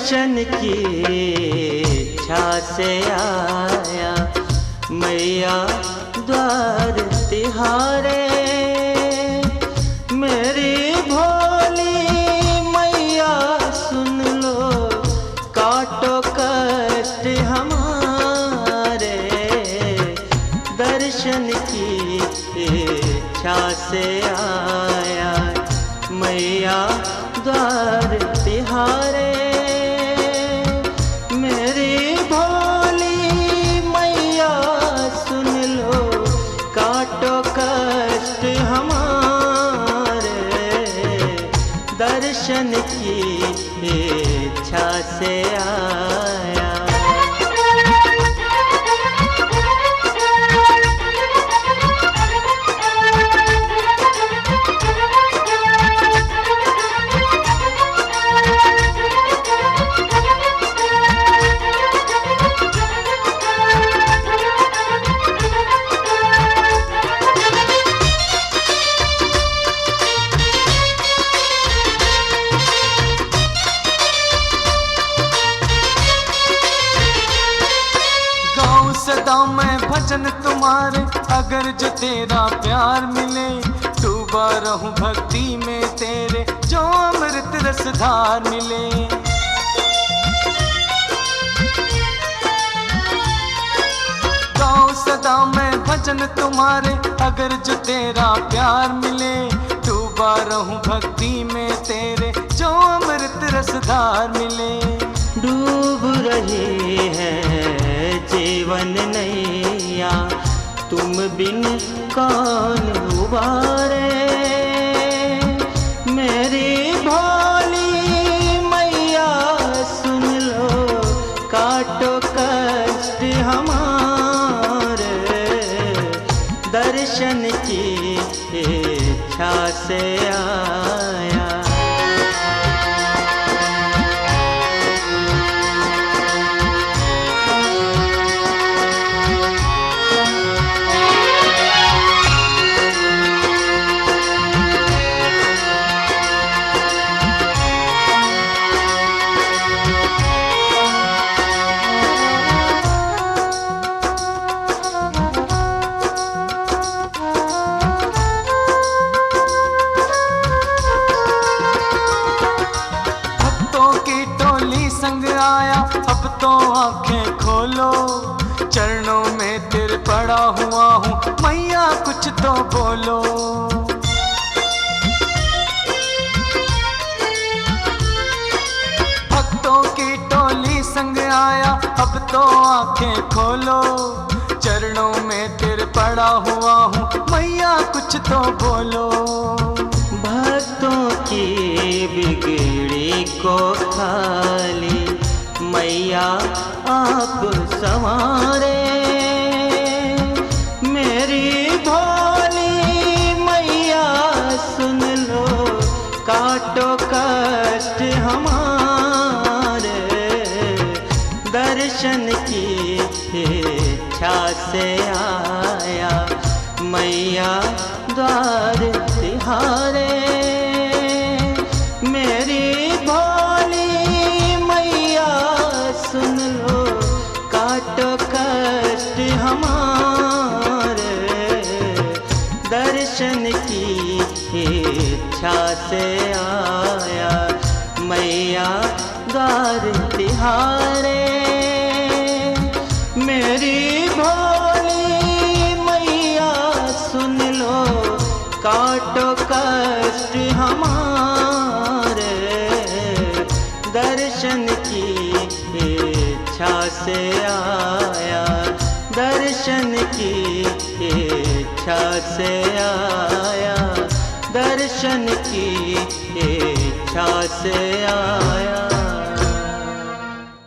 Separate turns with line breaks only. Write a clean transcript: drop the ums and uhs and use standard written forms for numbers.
दर्शन की इच्छा से आया मैया द्वार तिहारे। मेरी भोली मैया सुन लो काटो कष्ट हमारे। दर्शन की इच्छा से आया मैया द्वार तिहारे। मेरी भोली मैया सुन लो काटो कष्ट हमारे। दर्शन की इच्छा से आया।
सदा मैं भजन तुम्हारे, अगर जो तेरा प्यार मिले। डूबा रहूं भक्ति में तेरे, जो अमृत रसधार मिले। गाऊं सदा मैं भजन तुम्हारे, अगर जो तेरा प्यार मिले। डूबा रहूं भक्ति में तेरे, जो अमृत रसधार मिले।
डूब रही है जीवन नैया, तुम बिन कौन उबारे। मेरी भोली मैया सुन लो काटो कष्ट हमारे। दर्शन की इच्छा से आया।
संग आया अब तो आंखें खोलो। चरणों में तेरे पड़ा हुआ हूँ मैया, कुछ तो बोलो। भक्तों की टोली संग आया अब तो आंखें खोलो। चरणों में तेरे पड़ा हुआ हूँ मैया, कुछ तो बोलो।
भक्तों की बिगड़ी को खाली मैया आप संवारे। मेरी भोली मैया सुन लो काटो कष्ट हमारे। दर्शन की इच्छा से आया मैया द्वार तिहारे। मेरी भोली मैया सुन लो काटो कष्ट हमारे। दर्शन की इच्छा से आया मैया द्वार तिहारे। मेरी भोली मैया सुन लो काटो कष्ट हमारे। दर्शन की इच्छा से आया। दर्शन की इच्छा से आया। दर्शन की इच्छा से आया।